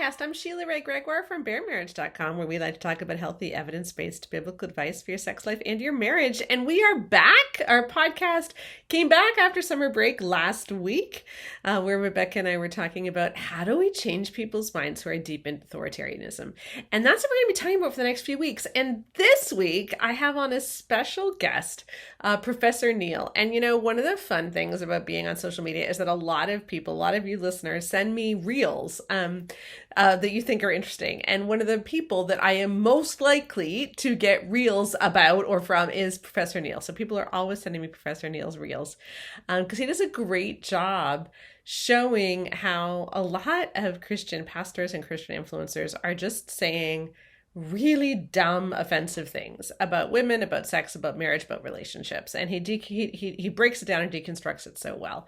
podcast. I'm Sheila Ray Gregoire from BearMarriage.com, where we like to talk about healthy, evidence-based biblical advice for your sex life and your marriage. And we are back. Our podcast came back after summer break last week, where Rebecca and I were talking about how do we change people's minds who are deep in authoritarianism. And that's what we're going to be talking about for the next few weeks. And this week, I have on a special guest, Professor Neil. And you know, one of the fun things about being on social media is that a lot of people, a lot of you listeners, send me reels that you think are interesting. And one of the people that I am most likely to get reels about or from is Professor Neil. So people are always sending me Professor Neil's reels because he does a great job showing how a lot of Christian pastors and Christian influencers are just saying really dumb, offensive things about women, about sex, about marriage, about relationships. And he breaks it down and deconstructs it so well.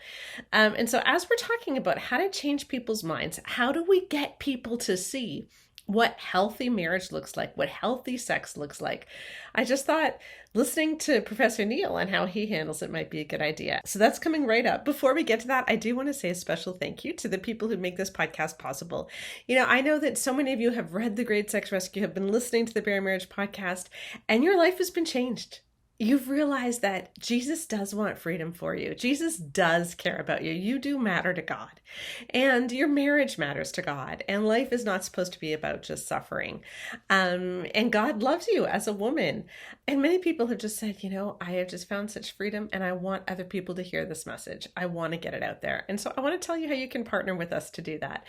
And so as we're talking about how to change people's minds, how do we get people to see what healthy marriage looks like, what healthy sex looks like, I just thought listening to Professor Neil and how he handles it might be a good idea. So that's coming right up. Before we get to that, I do want to say a special thank you to the people who make this podcast possible. You know, I know that so many of you have read The Great Sex Rescue, have been listening to the Bear Marriage podcast, and your life has been changed. You've realized that Jesus does want freedom for you. Jesus does care about you. You do matter to God. And your marriage matters to God. And life is not supposed to be about just suffering. And God loves you as a woman. And many people have just said, you know, I have just found such freedom and I want other people to hear this message. I want to get it out there. And so I want to tell you how you can partner with us to do that.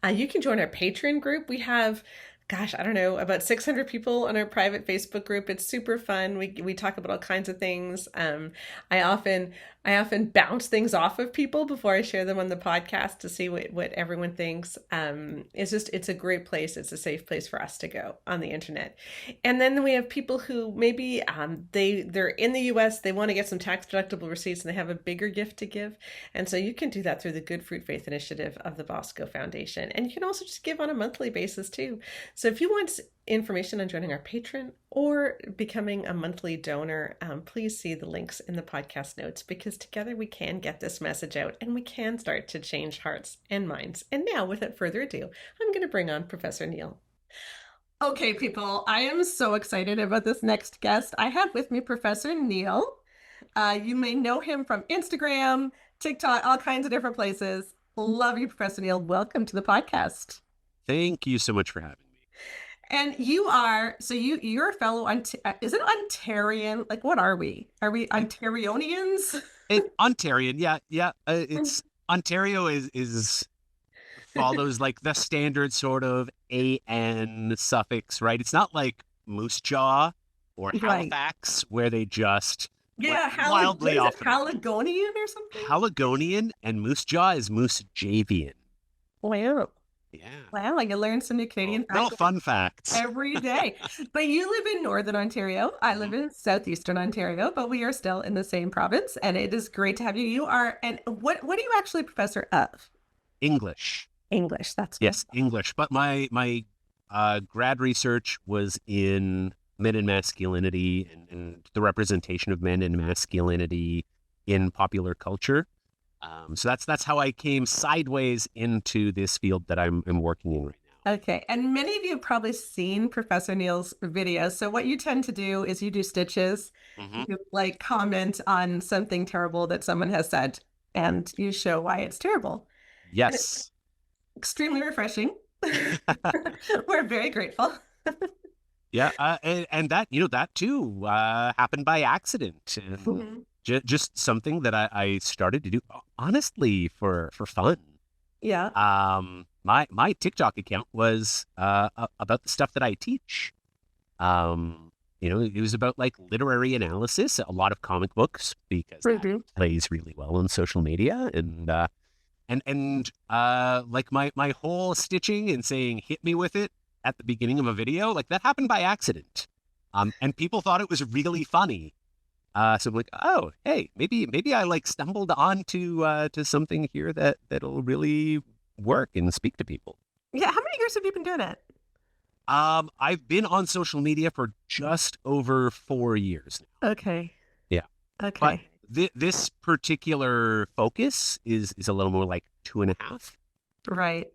You can join our Patreon group. We have I don't know, about 600 people on our private Facebook group. It's super fun. We talk about all kinds of things. I often bounce things off of people before I share them on the podcast to see what everyone thinks. It's a great place. It's a safe place for us to go on the internet. And then we have people who maybe they're in the US, they want to get some tax deductible receipts and they have a bigger gift to give. And so you can do that through the Good Fruit Faith Initiative of the Bosco Foundation. And you can also just give on a monthly basis too. So if you want information on joining our Patreon or becoming a monthly donor, please see the links in the podcast notes, because together we can get this message out and we can start to change hearts and minds. And now, without further ado, I'm going to bring on Professor Neil. Okay, people, I am so excited about this next guest. I have with me Professor Neil. You may know him from Instagram, TikTok, all kinds of different places. Love you, Professor Neil. Welcome to the podcast. Thank you so much for having me. And you're a fellow, is it Ontarian? Like, what are we? Are we Ontarianians? Ontarian, yeah. It's Ontario is follows like the standard sort of AN suffix, right? It's not like Moose Jaw or Halifax, right, where they just wildly off. Haligonian or something? Haligonian, and Moose Jaw is Moose Javian. Wow. Yeah. Wow, you learn some new Canadian facts. Little fun facts. Every day. But you live in Northern Ontario. I live in Southeastern Ontario, but we are still in the same province, and it is great to have you. You are, and what are you actually a professor of? English. English, that's yes, cool. English. But my grad research was in men and masculinity and the representation of men and masculinity in popular culture. So that's how I came sideways into this field that I'm working in right now. Okay. And many of you have probably seen Professor Neil's videos. So what you tend to do is you do stitches, you like comment on something terrible that someone has said, and you show why it's terrible. Yes. It's extremely refreshing. We're very grateful. Yeah. And that, that too happened by accident. And just something that I started to do, honestly, for fun. Yeah. My TikTok account was about the stuff that I teach. It was about like literary analysis, a lot of comic books, because that plays really well on social media, and like my whole stitching and saying "hit me with it" at the beginning of a video, like that happened by accident, and people thought it was really funny. So I'm like, oh, hey, maybe I like stumbled onto to something here that'll really work and speak to people. Yeah, how many years have you been doing it? I've been on social media for just over 4 years now. Okay. Yeah. Okay. But this particular focus is a little more like 2.5. Right.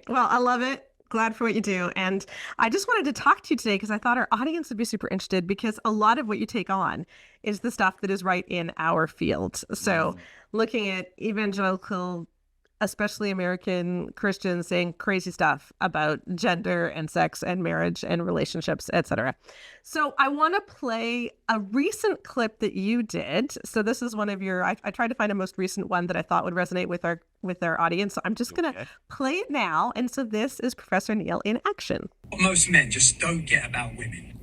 Well, I love it. glad for what you do. And I just wanted to talk to you today because I thought our audience would be super interested because a lot of what you take on is the stuff that is right in our field. So looking at evangelical, especially American Christians saying crazy stuff about gender and sex and marriage and relationships, etc. So I want to play a recent clip that you did. So this is one of your, I tried to find a most recent one that I thought would resonate with our audience. So I'm just going to play it now. And so this is Professor Neil in action. Most men just don't get about women.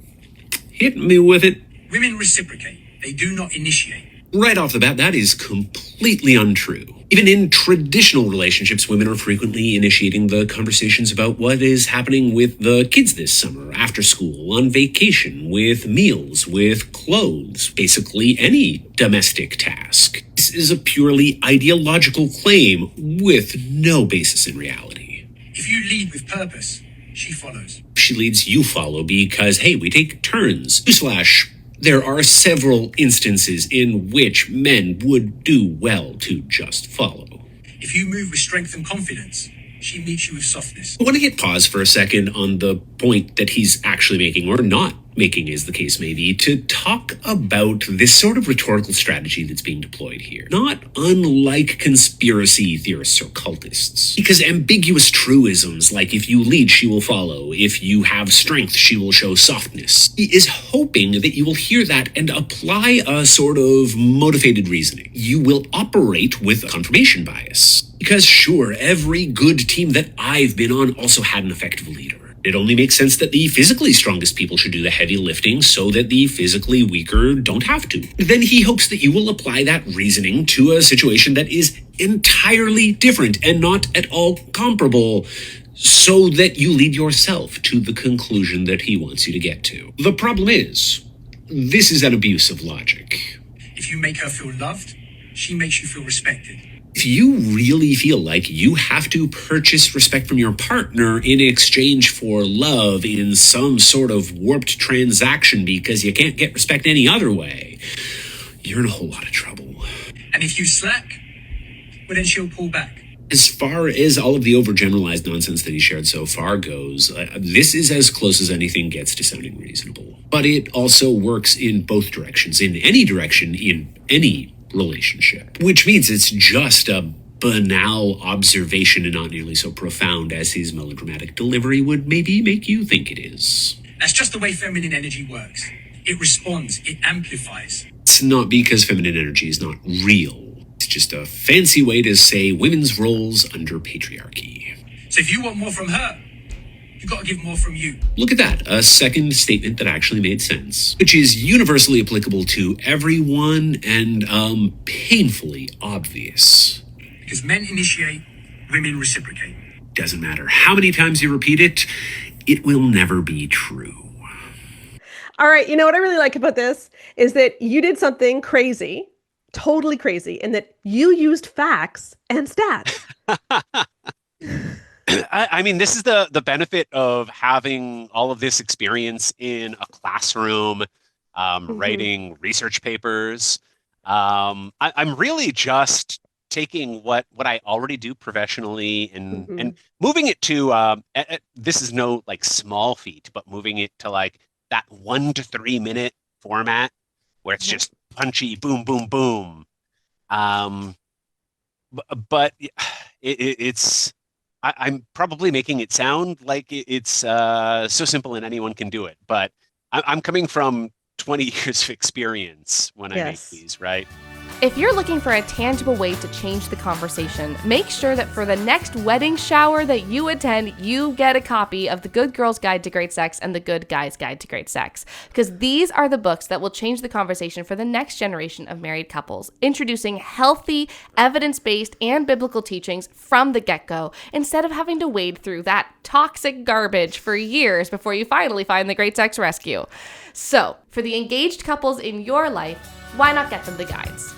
Hit me with it. Women reciprocate. They do not initiate. Right off the bat, that is completely untrue. Even in traditional relationships, women are frequently initiating the conversations about what is happening with the kids this summer, after school, on vacation, with meals, with clothes, basically any domestic task. This is a purely ideological claim with no basis in reality. If you lead with purpose, she follows. She leads, you follow, because, hey, we take turns. Newsflash. There are several instances in which men would do well to just follow. If you move with strength and confidence, she meets you with softness. I want to get pause for a second on the point that he's actually making, or not making as the case may be, to talk about this sort of rhetorical strategy that's being deployed here. Not unlike conspiracy theorists or cultists. Because ambiguous truisms like if you lead, she will follow, if you have strength, she will show softness, he is hoping that you will hear that and apply a sort of motivated reasoning. You will operate with confirmation bias. Because sure, every good team that I've been on also had an effective leader. It only makes sense that the physically strongest people should do the heavy lifting so that the physically weaker don't have to. Then he hopes that you will apply that reasoning to a situation that is entirely different and not at all comparable, so that you lead yourself to the conclusion that he wants you to get to. The problem is, this is an abuse of logic. If you make her feel loved, she makes you feel respected. If you really feel like you have to purchase respect from your partner in exchange for love in some sort of warped transaction because you can't get respect any other way, you're in a whole lot of trouble. And if you slack, well then she'll pull back. As far as all of the overgeneralized nonsense that he shared so far goes, this is as close as anything gets to sounding reasonable. But it also works in both directions, in any direction, in any relationship, which means it's just a banal observation and not nearly so profound as his melodramatic delivery would maybe make you think it is. That's just the way feminine energy works. It responds, it amplifies. It's not because feminine energy is not real. It's just a fancy way to say women's roles under patriarchy. So if you want more from her, you got to give more from you. Look at that, a second statement that actually made sense, which is universally applicable to everyone and painfully obvious. Because men initiate, women reciprocate. Doesn't matter how many times you repeat it, it will never be true. All right. You know what I really like about this is that you did something crazy, totally crazy, and that you used facts and stats. I mean, this is the benefit of having all of this experience in a classroom, writing research papers. I'm really just taking what I already do professionally and moving it to this is no like small feat, but moving it to like that 1 to 3 minute format where it's just punchy, boom, boom, boom. But it's. I'm probably making it sound like it's so simple and anyone can do it, but I'm coming from 20 years of experience when I make these, right? If you're looking for a tangible way to change the conversation, make sure that for the next wedding shower that you attend, you get a copy of The Good Girl's Guide to Great Sex and The Good Guy's Guide to Great Sex, because these are the books that will change the conversation for the next generation of married couples, introducing healthy, evidence-based, and biblical teachings from the get-go, instead of having to wade through that toxic garbage for years before you finally find the great sex rescue. So, for the engaged couples in your life, why not get them the guides?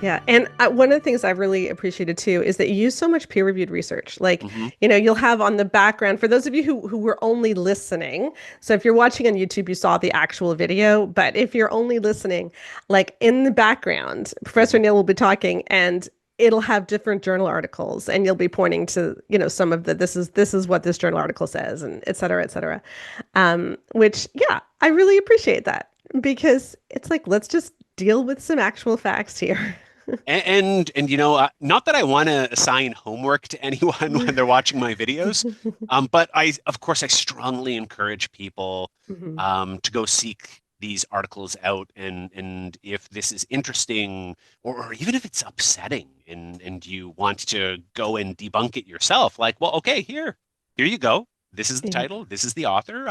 Yeah. And one of the things I've really appreciated too is that you use so much peer-reviewed research. Like, you know, you'll have on the background, for those of you who were only listening. So if you're watching on YouTube, you saw the actual video, but if you're only listening, like in the background, Professor Neil will be talking and it'll have different journal articles, and you'll be pointing to, some of the, this is what this journal article says, and et cetera, et cetera. Which, yeah, I really appreciate that, because it's like, let's just deal with some actual facts here. And not that I want to assign homework to anyone when they're watching my videos, but of course I strongly encourage people to go seek these articles out, and if this is interesting, or even if it's upsetting, and you want to go and debunk it yourself, like, well, okay, here you go. This is the title. This is the author.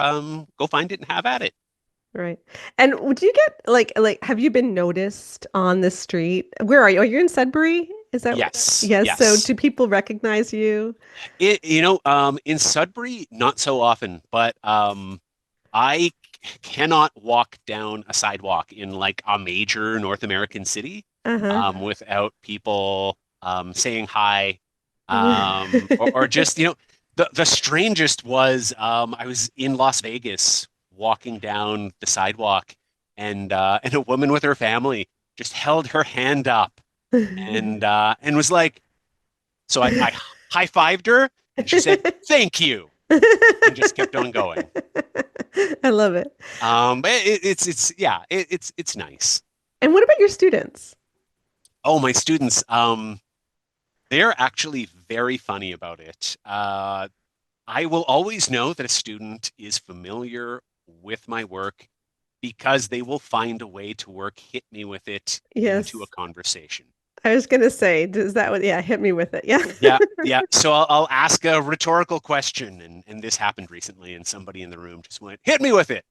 Go find it and have at it. Right. And would you get like have you been noticed on the street? Where are you? Are you in Sudbury? Is that Yes. Yes. So do people recognize you? In Sudbury, not so often, but I cannot walk down a sidewalk in like a major North American city without people saying hi, or just, the strangest was I was in Las Vegas walking down the sidewalk, and a woman with her family just held her hand up and was like, so I high-fived her, and she said, "Thank you," and just kept on going. I love it. It's nice. And what about your students? Oh, my students, they're actually very funny about it. I will always know that a student is familiar with my work because they will find a way to hit me with it into a conversation. I was going to say, does that what? Yeah, hit me with it. Yeah. Yeah. So I'll ask a rhetorical question, and this happened recently, and somebody in the room just went, "Hit me with it."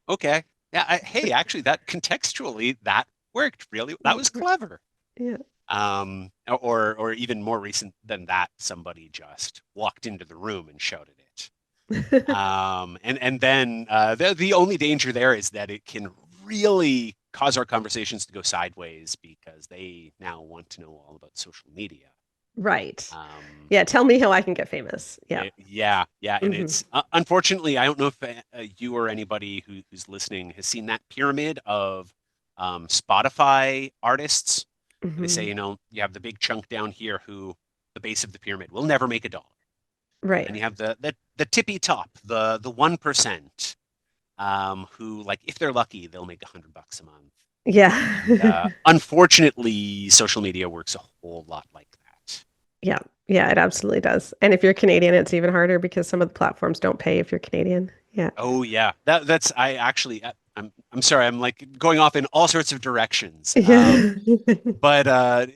Okay. Yeah. Hey, actually, that contextually that worked really. That was clever. Yeah. Or even more recent than that, somebody just walked into the room and shouted it. And then the only danger there is that it can really cause our conversations to go sideways, because they now want to know all about social media. Right. Yeah. Tell me how I can get famous. Yeah. Yeah. And it's unfortunately, I don't know if you or anybody who's listening has seen that pyramid of Spotify artists. They say, you have the big chunk down here who the base of the pyramid will never make $1. Right. And you have the tippy top, the 1%, who, like, if they're lucky, they'll make $100 a month. Yeah. And, unfortunately, social media works a whole lot like that. Yeah. Yeah, it absolutely does. And if you're Canadian, it's even harder, because some of the platforms don't pay if you're Canadian. Yeah. Oh yeah. I'm sorry, I'm like going off in all sorts of directions. Yeah. But I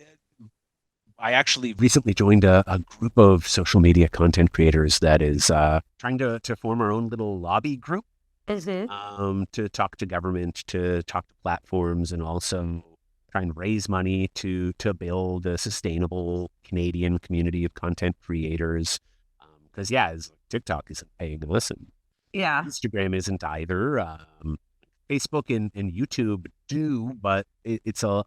actually recently joined a group of social media content creators that is trying to form our own little lobby group to talk to government, to talk to platforms, and also try and raise money to build a sustainable Canadian community of content creators. Because TikTok isn't paying to listen. Yeah. Instagram isn't either. Facebook and YouTube do, but it's a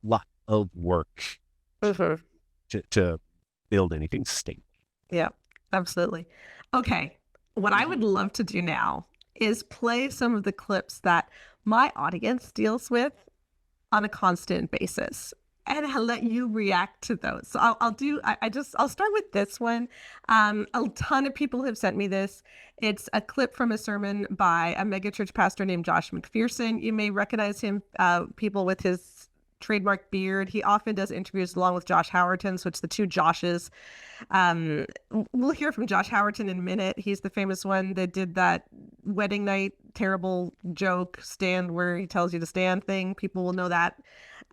lot of work to build anything sustainable. Yeah, absolutely. Okay. What I would love to do now is play some of the clips that my audience deals with on a constant basis, and I'll let you react to those. So I'll start with this one. A ton of people have sent me this. It's a clip from a sermon by a megachurch pastor named Josh McPherson. You may recognize him, people with his trademark beard. He often does interviews along with Josh Howerton, so it's the two Joshes. We'll hear from Josh Howerton in a minute. He's the famous one that did that wedding night terrible joke stand where he tells you to stand thing. People will know that.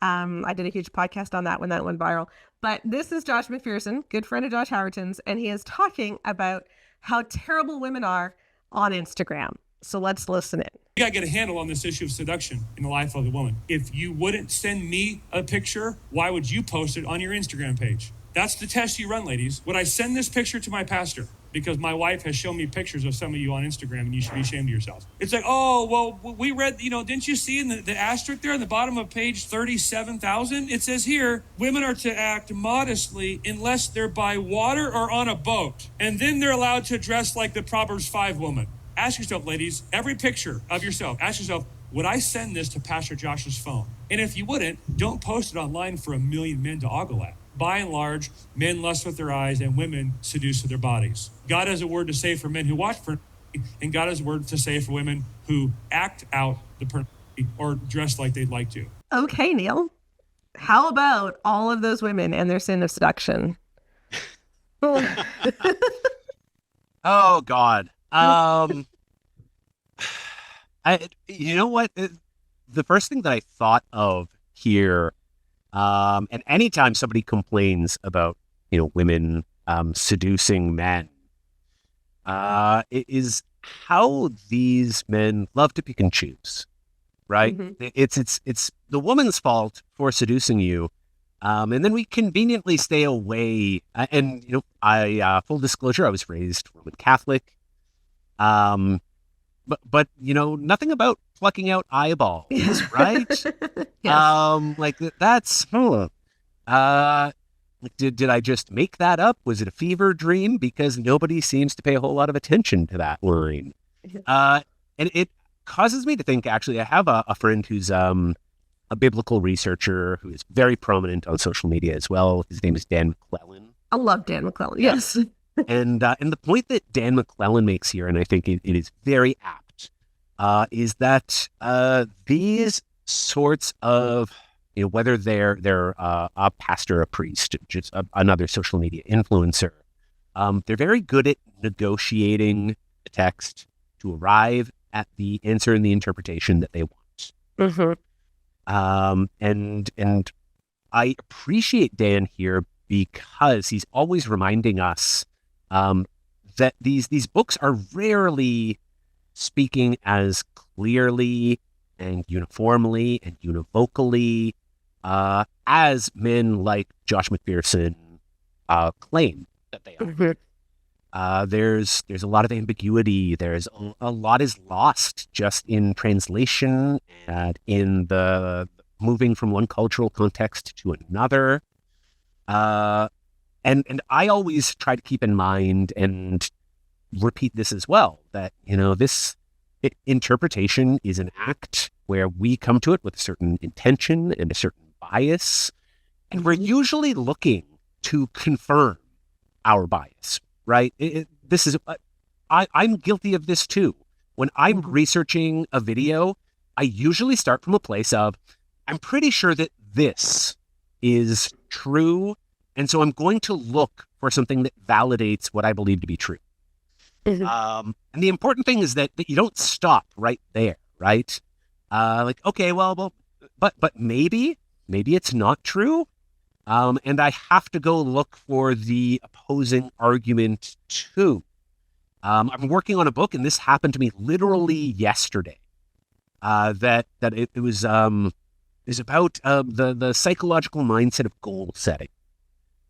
I did a huge podcast on that when that went viral. But this is Josh McPherson, good friend of Josh Howerton's, and he is talking about how terrible women are on Instagram. So let's listen in. You gotta get a handle on this issue of seduction in the life of the woman. If you wouldn't send me a picture, why would you post it on your Instagram page? That's the test you run, ladies. Would I send this picture to my pastor? Because my wife has shown me pictures of some of you on Instagram, and you should be ashamed of yourselves. It's like, oh, well, we read, didn't you see in the asterisk there on the bottom of page 37,000? It says here, women are to act modestly unless they're by water or on a boat. And then they're allowed to dress like the Proverbs 5 woman. Ask yourself, ladies, every picture of yourself, ask yourself, would I send this to Pastor Josh's phone? And if you wouldn't, don't post it online for 1 million men to ogle at. By and large, men lust with their eyes and women seduce with their bodies. God has a word to say for men who watch pornography, and God has a word to say for women who act out the pornography or dress like they'd like to. Okay, Neil. How about all of those women and their sin of seduction? Oh God. You know what? The first thing that I thought of here, and anytime somebody complains about, women seducing men, it is how these men love to pick and choose, right? Mm-hmm. It's the woman's fault for seducing you, and then we conveniently stay away. And I full disclosure, I was raised Roman Catholic. But nothing about plucking out eyeballs, right? Yes. Like that's did I just make that up? Was it a fever dream? Because nobody seems to pay a whole lot of attention to that line. And it causes me to think, actually, I have a friend who's a biblical researcher who is very prominent on social media as well. His name is Dan McClellan. I love Dan McClellan. Yes. And the point that Dan McClellan makes here, and I think it is very apt, is that these sorts of, whether they're a pastor, a priest, just another social media influencer, they're very good at negotiating the text to arrive at the answer and the interpretation that they want. Mm-hmm. And I appreciate Dan here because he's always reminding us that these books are rarely speaking as clearly and uniformly and univocally as men like Josh McPherson claim that they are. Mm-hmm. There's a lot of ambiguity. There's a lot is lost just in translation and in the moving from one cultural context to another. And I always try to keep in mind and repeat this as well, that, interpretation is an act where we come to it with a certain intention and a certain bias, and we're usually looking to confirm our bias, right? I'm guilty of this too. When I'm researching a video, I usually start from a place of, I'm pretty sure that this is true, and so I'm going to look for something that validates what I believe to be true. Mm-hmm. And the important thing is that you don't stop right there, right? Okay, but maybe it's not true. And I have to go look for the opposing argument too. I'm working on a book, and this happened to me literally yesterday. It was about the psychological mindset of goal setting.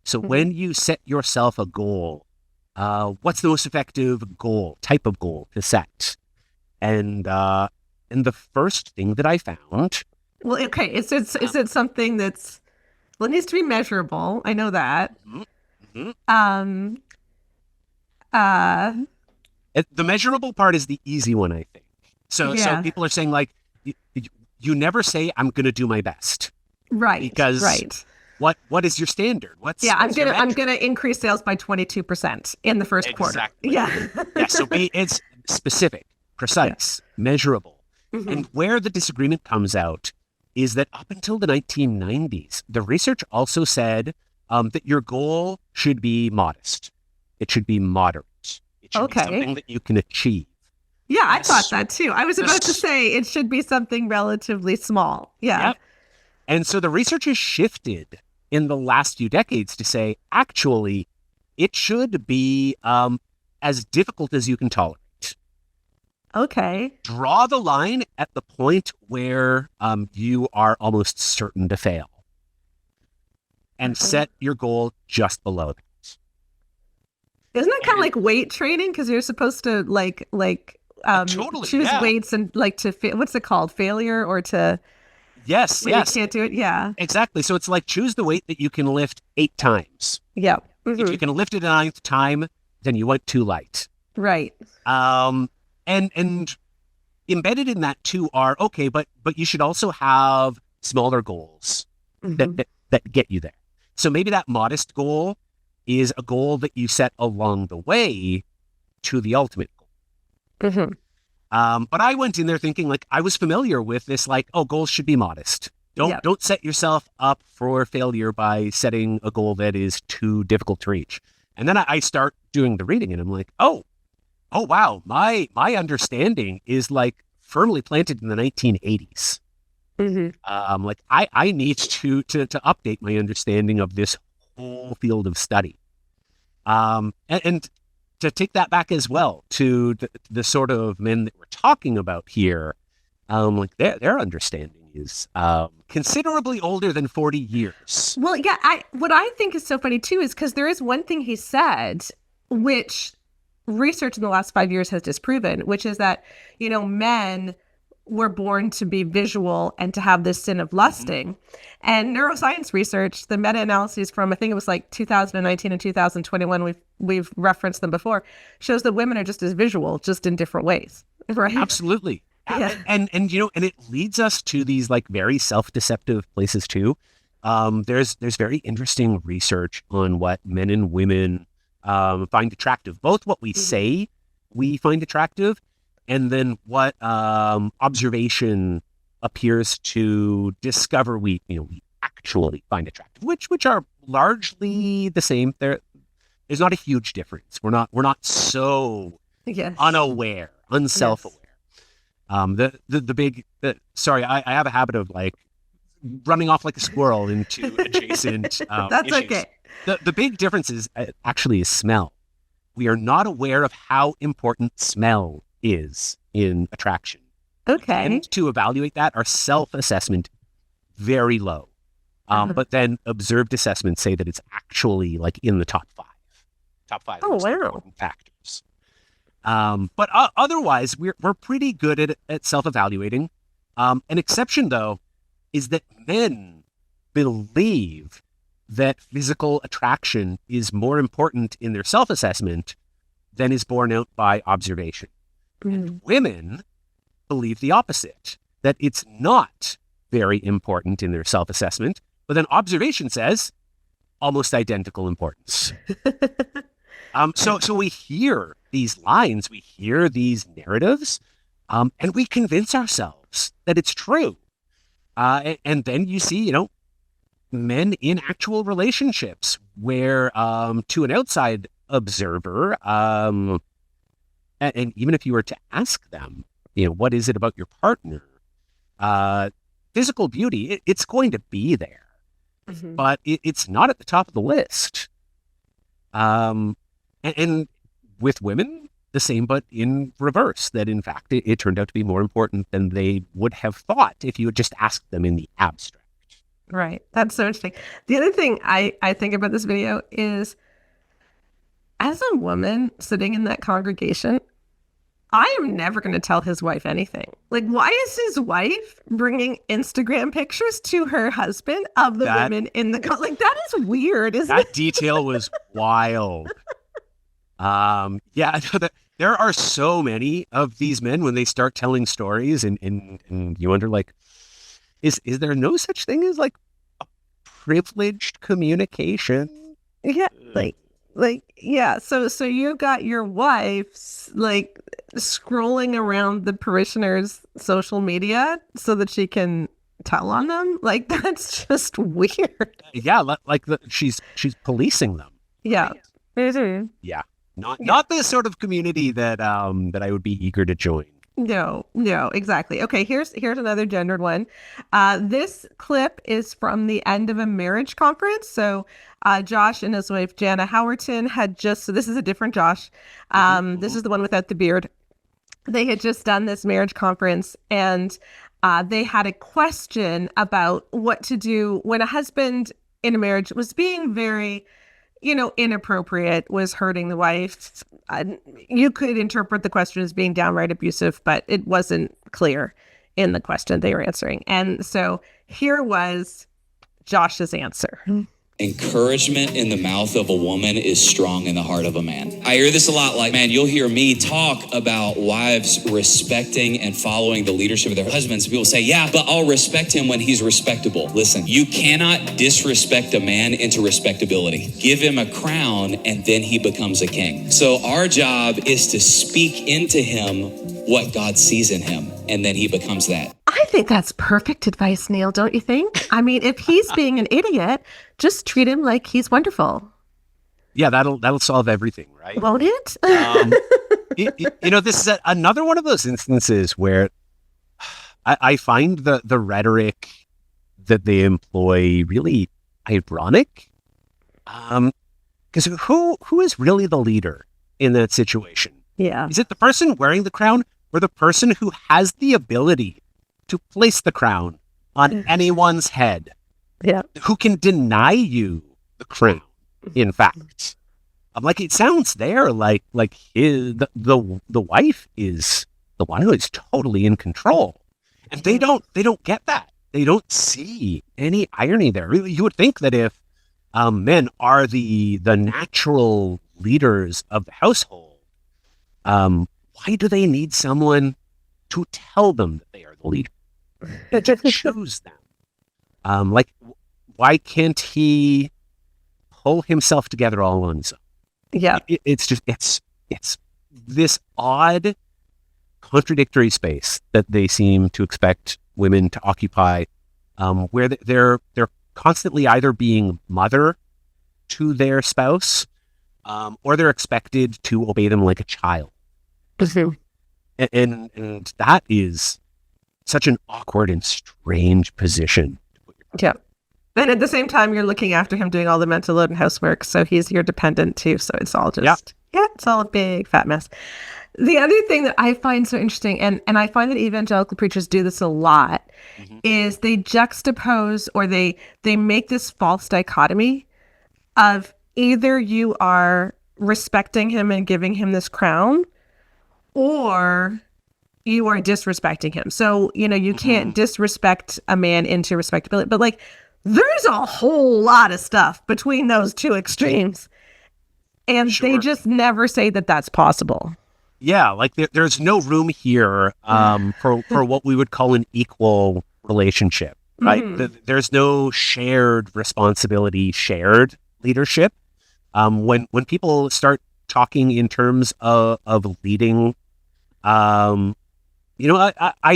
So when you set yourself a goal, what's the most effective type of goal to set? And the first thing that I found. Well, okay. Is it something that's, well, it needs to be measurable. I know that. Mm-hmm. The measurable part is the easy one, I think. So people are saying, like, you never say I'm going to do my best. Right. Because right. What is your standard? I'm gonna increase sales by 22% in the first quarter. Yeah. Yeah. So it's specific, precise, measurable. Mm-hmm. And where the disagreement comes out is that up until the 1990s, the research also said that your goal should be modest. It should be moderate. It should be something that you can achieve. Yeah, I thought that too. I was about to say it should be something relatively small. Yeah. Yep. And so the research has shifted in the last few decades to say, actually, it should be as difficult as you can tolerate. Okay. Draw the line at the point where you are almost certain to fail. And set your goal just below that. Isn't that kind of like weight training? Because you're supposed to totally, choose weights and what's it called? Failure or to... Yes. You can't do it. Yeah, exactly. So it's like choose the weight that you can lift 8 times. Yeah. Mm-hmm. If you can lift it a 9th time, then you went too light. Right. And embedded in that too are, okay, but you should also have smaller goals that get you there. So maybe that modest goal is a goal that you set along the way to the ultimate goal. But I went in there thinking, like, I was familiar with this, like, oh, goals should be modest. Don't set yourself up for failure by setting a goal that is too difficult to reach. And then I start doing the reading, and I'm like, oh wow, my understanding is like firmly planted in the 1980s. Like I need to update my understanding of this whole field of study. And to take that back as well to the sort of men that we're talking about here, like their understanding is considerably older than 40 years. Well, yeah, what I think is so funny too is because there is one thing he said, which research in the last 5 years has disproven, which is that, men were born to be visual and to have this sin of lusting. And neuroscience research, the meta-analyses from, I think it was like 2019 and 2021, we've referenced them before, shows that women are just as visual, just in different ways. Right? Absolutely. Yeah. And it leads us to these like very self-deceptive places too. There's very interesting research on what men and women find attractive, both what we say we find attractive, and then what observation appears to discover we actually find attractive, which are largely the same. There's not a huge difference. We're not so unaware, unself-aware. Sorry, I have a habit of like running off like a squirrel into adjacent That's issues. okay. The big difference is actually is smell. We are not aware of how important smell is in attraction. Okay. And to evaluate that, our self-assessment very low. But then observed assessments say that it's actually like in the top five Oh, most wow. important factors. But otherwise, we're pretty good at self-evaluating. An exception, though, is that men believe that physical attraction is more important in their self-assessment than is borne out by observation. And women believe the opposite, that it's not very important in their self-assessment, but then observation says almost identical importance. So we hear these lines, we hear these narratives, and we convince ourselves that it's true. And then you see, men in actual relationships where, to an outside observer, and even if you were to ask them, what is it about your partner? Physical beauty, it's going to be there, but it's not at the top of the list. And with women, the same, but in reverse, that in fact, it turned out to be more important than they would have thought if you had just asked them in the abstract. Right. That's so interesting. The other thing I think about this video is, as a woman sitting in that congregation, I am never going to tell his wife anything. Like, why is his wife bringing Instagram pictures to her husband of the women in the like? That is weird, isn't it? That detail was wild. There are so many of these men when they start telling stories, and you wonder, like, is there no such thing as like a privileged communication? Yeah, yeah. So you got your wife like scrolling around the parishioners' social media so that she can tell on them. Like, that's just weird. Yeah, she's policing them. Yeah. Yeah. Not the sort of community that I would be eager to join. No, exactly. Okay, here's another gendered one. This clip is from the end of a marriage conference. So Josh and his wife, Jana Howerton, so this is a different Josh. This is the one without the beard. They had just done this marriage conference, and they had a question about what to do when a husband in a marriage was being very, inappropriate, was hurting the wife. You could interpret the question as being downright abusive, but it wasn't clear in the question they were answering. And so here was Josh's answer. Encouragement in the mouth of a woman is strong in the heart of a man. I hear this a lot, like, man, you'll hear me talk about wives respecting and following the leadership of their husbands. People say, yeah, but I'll respect him when he's respectable. Listen, you cannot disrespect a man into respectability. Give him a crown and then he becomes a king. So our job is to speak into him what God sees in him, and then he becomes that. I think that's perfect advice, Neil, don't you think? I mean, if he's being an idiot, just treat him like he's wonderful. Yeah, that'll solve everything, right? Won't it? This is another one of those instances where I find the rhetoric that they employ really ironic. Because who is really the leader in that situation? Yeah. Is it the person wearing the crown or the person who has the ability to place the crown on anyone's head? Yeah. Who can deny you the crown, in fact? Like, it sounds there like the wife is the one who is totally in control. And they don't get that. They don't see any irony there. Really, you would think that if men are the natural leaders of the household, why do they need someone to tell them that they are the leader? Just choose them. Why can't he pull himself together all on his own? Yeah. It's this odd, contradictory space that they seem to expect women to occupy, where they're constantly either being mother to their spouse, or they're expected to obey them like a child. And that is such an awkward and strange position. Yeah. And at the same time, you're looking after him doing all the mental load and housework. So he's your dependent too. So it's all just, it's all a big fat mess. The other thing that I find so interesting, and I find that evangelical preachers do this a lot, is they juxtapose or they make this false dichotomy of either you are respecting him and giving him this crown, or you are disrespecting him. So, you can't disrespect a man into respectability, but like, there's a whole lot of stuff between those two extremes. And they just never say that that's possible. Yeah, like there's no room here for what we would call an equal relationship, right? There's no shared responsibility, shared leadership. When people start talking in terms of leading, I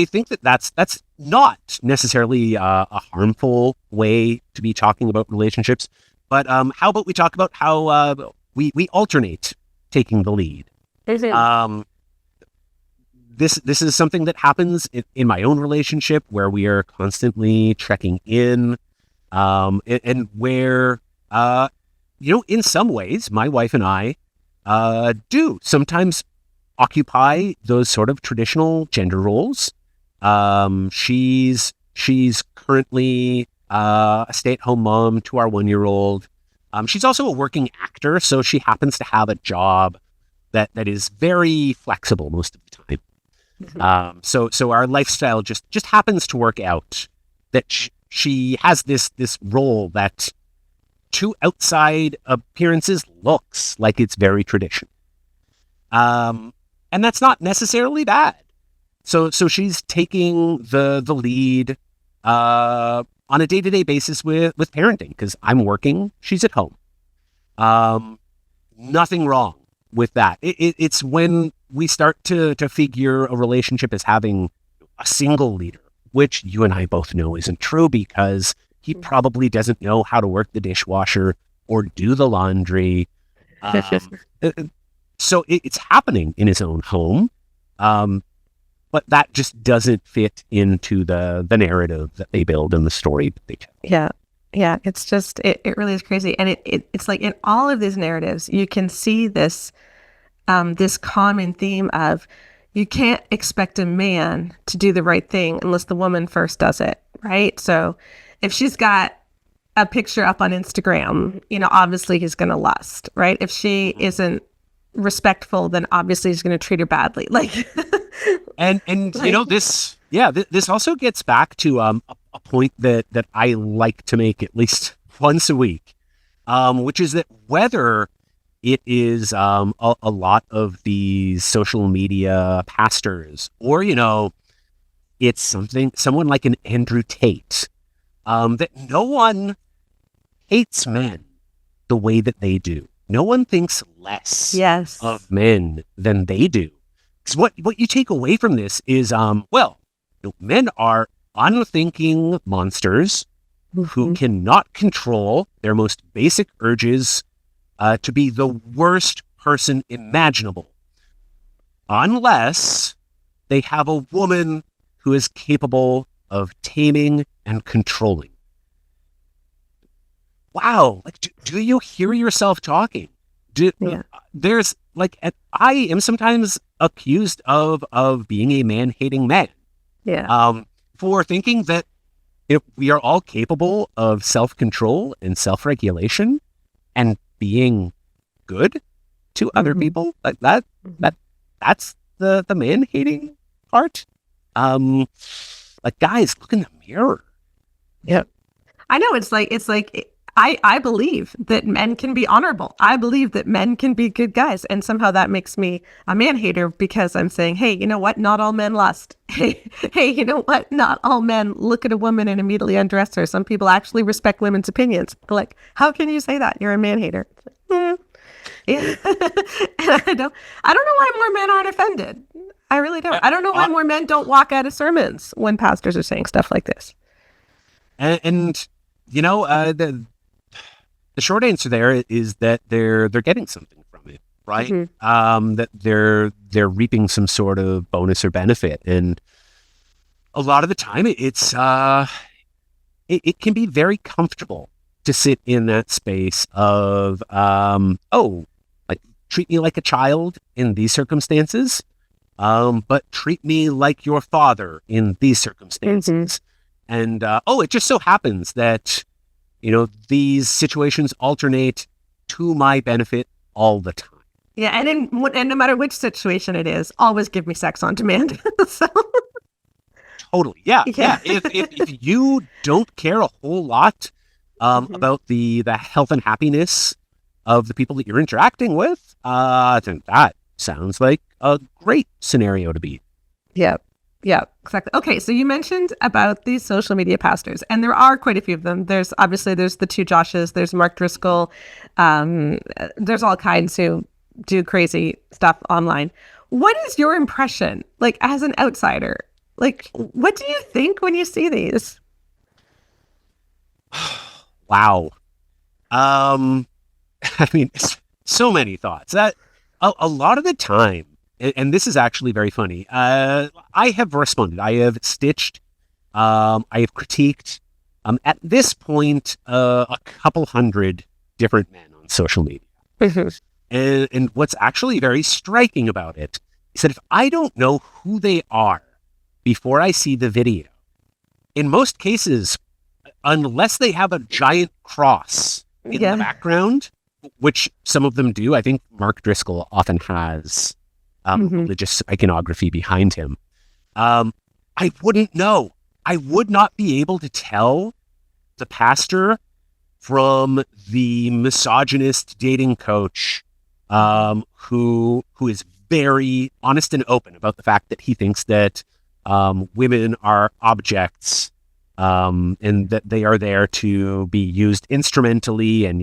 think that's not necessarily a harmful way to be talking about relationships. But how about we talk about how we alternate taking the lead? This is something that happens in my own relationship, where we are constantly checking in, and where in some ways my wife and I do sometimes occupy those sort of traditional gender roles. She's currently a stay-at-home mom to our 1-year-old. She's also a working actor, so she happens to have a job that is very flexible most of the time. So our lifestyle just happens to work out that she has this role that to outside appearances looks like it's very traditional. And that's not necessarily bad. So she's taking the lead on a day-to-day basis with parenting, because I'm working, she's at home. Nothing wrong with that. It's when we start to figure a relationship as having a single leader, which you and I both know isn't true, because he probably doesn't know how to work the dishwasher or do the laundry. So it's happening in his own home, but that just doesn't fit into the narrative that they build and the story that they tell. Yeah. It's just, it really is crazy. And it's like in all of these narratives, you can see this common theme of you can't expect a man to do the right thing unless the woman first does it, right? So if she's got a picture up on Instagram, obviously he's going to lust, right? If she isn't respectful, then obviously he's going to treat her badly. And this also gets back to a point that I like to make at least once a week, which is that whether it is a lot of these social media pastors, or, it's someone like an Andrew Tate, that no one hates men the way that they do. No one thinks less of men than they do. Because what you take away from this is, men are unthinking monsters who cannot control their most basic urges to be the worst person imaginable, unless they have a woman who is capable of taming and controlling. Wow, like, do you hear yourself talking? There's like, I am sometimes accused of being a man-hating man. For thinking that if we are all capable of self-control and self-regulation and being good to other people, like that's the man-hating part. Like, guys, look in the mirror. Yep. I know, it's like I believe that men can be honorable. I believe that men can be good guys. And somehow that makes me a man hater, because I'm saying, hey, you know what? Not all men lust. Hey, you know what? Not all men look at a woman and immediately undress her. Some people actually respect women's opinions. Like, how can you say that? You're a man hater. Yeah. And I don't know why more men aren't offended. I really don't. I don't know why more men don't walk out of sermons when pastors are saying stuff like this. And the short answer there is that they're getting something from it, right? That they're reaping some sort of bonus or benefit, and a lot of the time it can be very comfortable to sit in that space of like, treat me like a child in these circumstances, but treat me like your father in these circumstances, and it just so happens that these situations alternate to my benefit all the time. Yeah, and no matter which situation it is, always give me sex on demand. So. Totally, yeah. If you don't care a whole lot about the health and happiness of the people that you're interacting with, then that sounds like a great scenario to be. Yeah, exactly. Okay, so you mentioned about these social media pastors, and there are quite a few of them. There's the two Joshes, there's Mark Driscoll, there's all kinds who do crazy stuff online. What is your impression, like, as an outsider? Like, what do you think when you see these? Wow. I mean, so many thoughts. That a lot of the time, and this is actually very funny, I have responded. I have stitched. I have critiqued. At this point, a couple hundred different men on social media. And what's actually very striking about it is that if I don't know who they are before I see the video, in most cases, unless they have a giant cross in the background, which some of them do, I think Mark Driscoll often has religious iconography behind him, I wouldn't know. I would not be able to tell the pastor from the misogynist dating coach who is very honest and open about the fact that he thinks that women are objects, and that they are there to be used instrumentally, and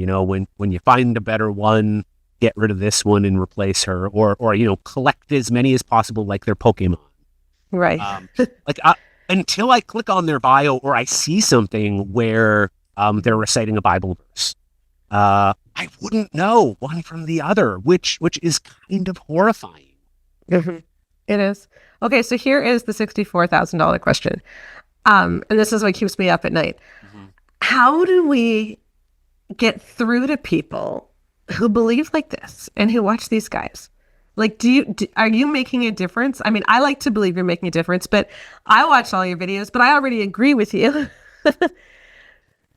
when you find a better one, get rid of this one and replace her, or collect as many as possible like they're Pokemon. Right. Until I click on their bio or I see something where they're reciting a Bible verse, I wouldn't know one from the other, which is kind of horrifying. It is. Okay, so here is the $64,000 question. And this is what keeps me up at night. How do we get through to people who believe like this and who watch these guys? Like, are you making a difference? I mean, I like to believe you're making a difference, but I watch all your videos, but I already agree with you.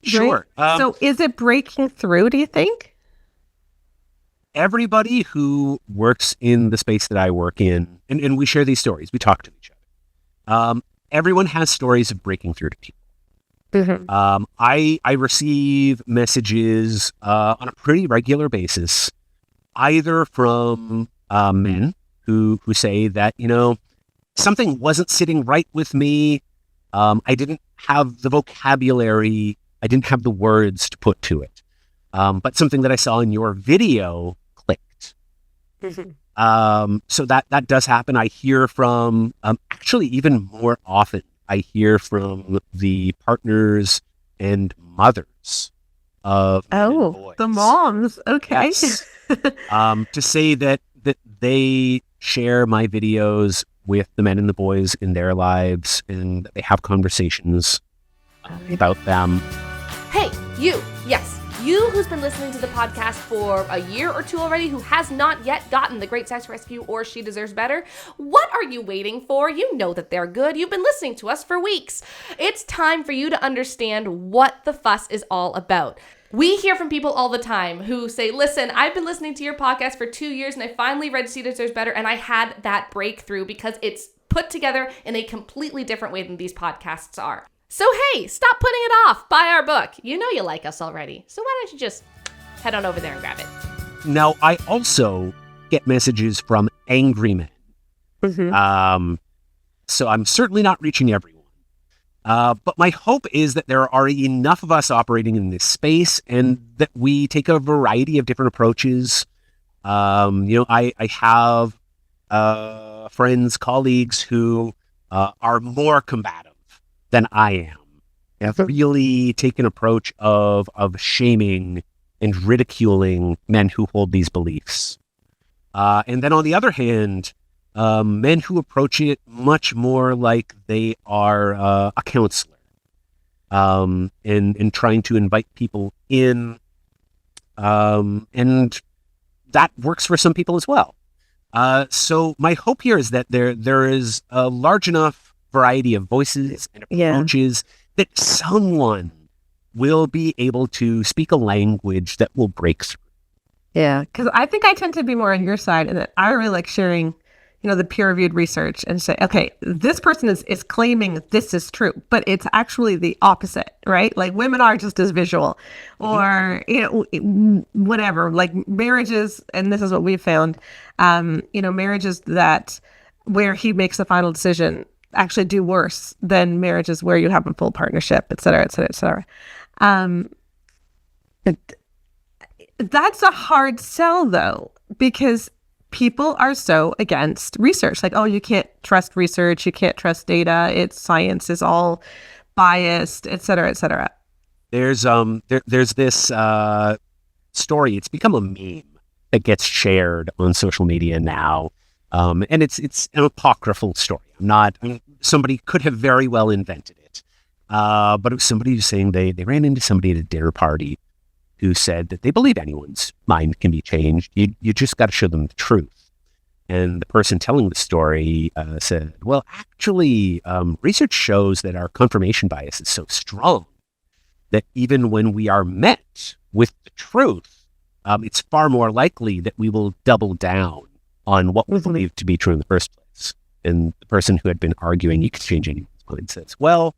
Sure. Right? So is it breaking through, do you think? Everybody who works in the space that I work in, and we share these stories, we talk to each other. Everyone has stories of breaking through to people. I receive messages on a pretty regular basis, either from men who say that, something wasn't sitting right with me. I didn't have the vocabulary. I didn't have the words to put to it. But something that I saw in your video clicked. So that does happen. I hear from, actually even more often, I hear from the partners and mothers of men and boys. The moms. Okay. Yes. To say that they share my videos with the men and the boys in their lives, and they have conversations about them. Hey, you. Yes. You who's been listening to the podcast for a year or two already, who has not yet gotten the Great Sex Rescue or She Deserves Better, what are you waiting for? You know that they're good. You've been listening to us for weeks. It's time for you to understand what the fuss is all about. We hear from people all the time who say, listen, I've been listening to your podcast for 2 years and I finally read She Deserves Better and I had that breakthrough because it's put together in a completely different way than these podcasts are. So hey, stop putting it off. Buy our book. You know you like us already. So why don't you just head on over there and grab it? Now, I also get messages from angry men. So I'm certainly not reaching everyone. But my hope is that there are enough of us operating in this space and that we take a variety of different approaches. I have friends, colleagues who are more combative than I am. Have really taken an approach of shaming and ridiculing men who hold these beliefs. And then on the other hand, men who approach it much more like they are a counselor, and trying to invite people in, and that works for some people as well. So my hope here is that there is a large enough variety of voices and approaches that someone will be able to speak a language that will break through. Yeah, because I think I tend to be more on your side, and that I really like sharing, the peer-reviewed research and say, okay, this person is claiming this is true, but it's actually the opposite, right? Like women are just as visual, or whatever. Like marriages, and this is what we've found. Marriages that where he makes the final decision actually do worse than marriages where you have a full partnership, et cetera, et cetera, et cetera. That's a hard sell, though, because people are so against research. Like, oh, you can't trust research, you can't trust data, science is all biased, et cetera, et cetera. There's this story. It's become a meme that gets shared on social media now. And it's an apocryphal story. Somebody could have very well invented it. But it was somebody who's saying they ran into somebody at a dinner party who said that they believe anyone's mind can be changed. You just got to show them the truth. And the person telling the story said, well, actually, research shows that our confirmation bias is so strong that even when we are met with the truth, it's far more likely that we will double down on what we believe to be true in the first place. And the person who had been arguing you could change anyone's mind says, well,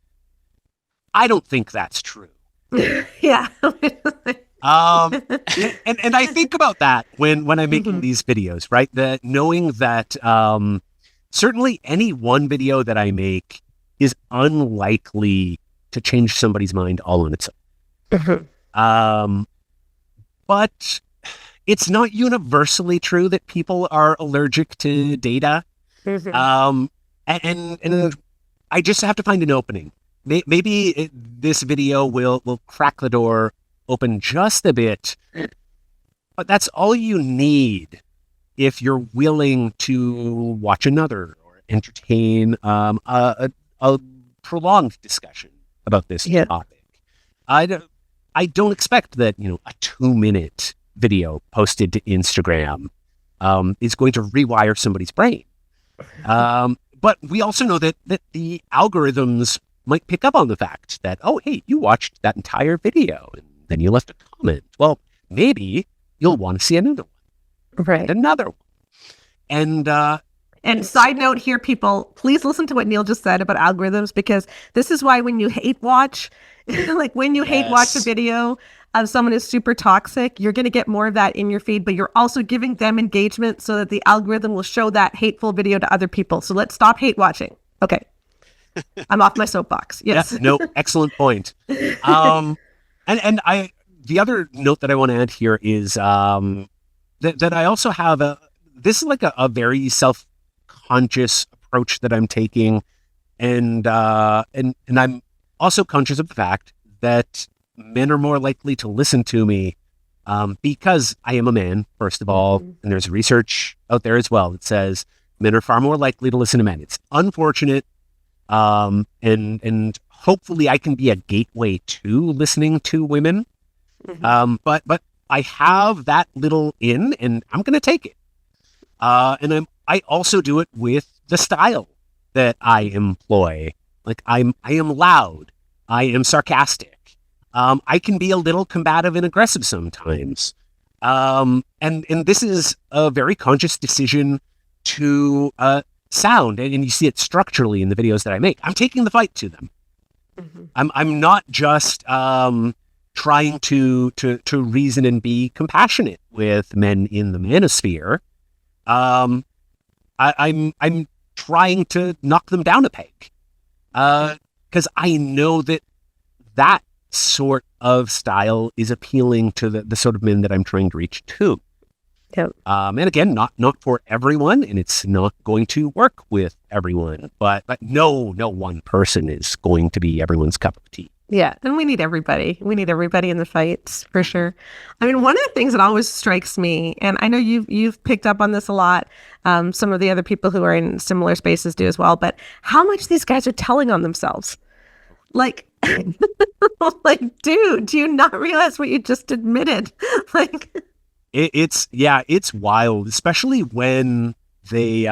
I don't think that's true. Yeah. And I think about that when I'm making these videos, right? That knowing that certainly any one video that I make is unlikely to change somebody's mind all on its own. But it's not universally true that people are allergic to data. And I just have to find an opening. Maybe this video will crack the door open just a bit, but that's all you need if you're willing to watch another or entertain a prolonged discussion about this topic. I don't expect that a 2-minute video posted to Instagram is going to rewire somebody's brain. But we also know that the algorithms might pick up on the fact that, oh, hey, you watched that entire video and then you left a comment. Well, maybe you'll want to see another one. Right. And another one. And And side note here, people, please listen to what Neil just said about algorithms, because this is why when you hate watch, like when you hate watch a video of someone who's super toxic, you're going to get more of that in your feed, but you're also giving them engagement so that the algorithm will show that hateful video to other people. So let's stop hate watching. Okay. I'm off my soapbox. Yes. Yeah, no, excellent point. And the other note that I want to add here is that I also have this is like a very self-conscious approach that I'm taking, and I'm also conscious of the fact that men are more likely to listen to me because I am a man, first of all, and there's research out there as well that says men are far more likely to listen to men. It's unfortunate, and hopefully I can be a gateway to listening to women. But I have that little in, and I'm going to take it. And I also do it with the style that I employ. Like I am loud. I am sarcastic. I can be a little combative and aggressive sometimes. And this is a very conscious decision to sound, and you see it structurally in the videos that I make. I'm taking the fight to them. I'm not just trying to reason and be compassionate with men in the manosphere. I'm trying to knock them down a peg, because I know that sort of style is appealing to the sort of men that I'm trying to reach too. Yep. And again, not for everyone, and it's not going to work with everyone, but no one person is going to be everyone's cup of tea. Yeah, and we need everybody. We need everybody in the fights, for sure. I mean, one of the things that always strikes me, and I know you've picked up on this a lot, some of the other people who are in similar spaces do as well, but how much these guys are telling on themselves. Like, like, dude, do you not realize what you just admitted? Like, it's wild, especially when they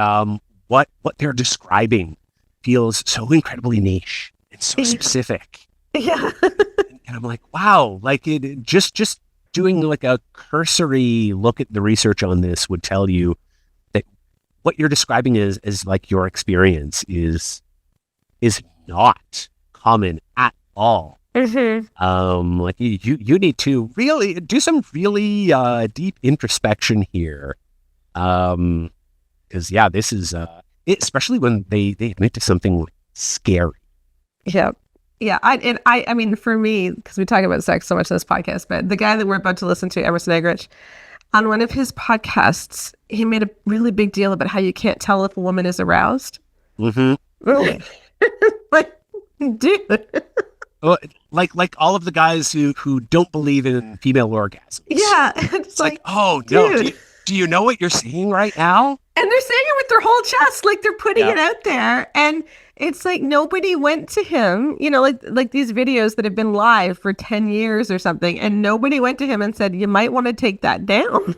what they're describing feels so incredibly niche and so specific. Yeah. And I'm like, wow, like it just doing like a cursory look at the research on this would tell you that what you're describing is like your experience is not common at all. Like you need to really do some really deep introspection here. Because this is especially when they admit to something scary. Yeah. Yeah, I mean, for me, because we talk about sex so much in this podcast, but the guy that we're about to listen to, Emerson Eggerichs, on one of his podcasts, he made a really big deal about how you can't tell if a woman is aroused. Really? Like, dude. Well, like all of the guys who don't believe in female orgasms. Yeah, it's like, oh no, do you know what you're seeing right now? And they're saying it with their whole chest, like they're putting it out there, and it's like nobody went to him, like these videos that have been live for 10 years or something, and nobody went to him and said, you might want to take that down.